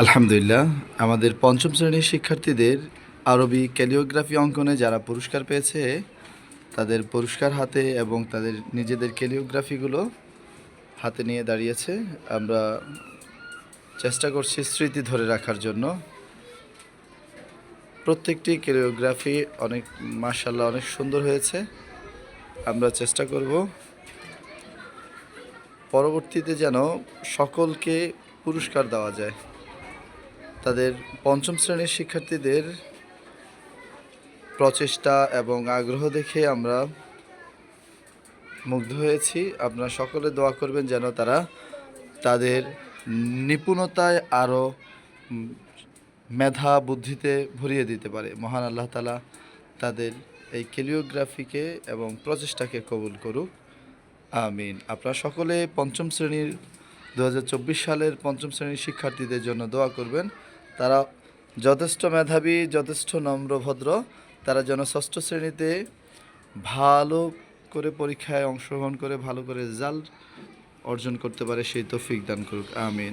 আলহামদুলিল্লাহ, আমাদের পঞ্চম শ্রেণীর শিক্ষার্থীদের আরবি ক্যালিওগ্রাফি অঙ্কনে যারা পুরস্কার পেয়েছে তাদের পুরস্কার হাতে এবং তাদের নিজেদের ক্যালিওগ্রাফিগুলো হাতে নিয়ে দাঁড়িয়েছে। আমরা চেষ্টা করছি স্মৃতি ধরে রাখার জন্য। প্রত্যেকটি ক্যালিওগ্রাফি অনেক মাশাআল্লাহ অনেক সুন্দর হয়েছে। আমরা চেষ্টা করব পরবর্তীতে যেন সকলকে পুরস্কার দেওয়া যায়। তাদের পঞ্চম শ্রেণীর শিক্ষার্থীদের প্রচেষ্টা এবং আগ্রহ দেখে আমরা মুগ্ধ হয়েছি। আপনারা সকলে দোয়া করবেন যেন তারা তাদের নিপুণতায় আরও মেধা বুদ্ধিতে ভরিয়ে দিতে পারে। মহান আল্লাহ তাআলা তাদের এই ক্যালিওগ্রাফিকে এবং প্রচেষ্টাকে কবুল করুক, আমিন। আপনারা সকলে পঞ্চম শ্রেণীর 2024 সালের পঞ্চম শ্রেণীর শিক্ষার্থীদের জন্য দোয়া করবেন। তারা যথেষ্ট মেধাবী, যথেষ্ট নম্রভদ্র। তারা যেন ষষ্ঠ শ্রেণীতে ভালো করে পরীক্ষায় অংশগ্রহণ করে ভালো করে রেজাল্ট অর্জন করতে পারে, সেই তৌফিক দান করুক, আমিন।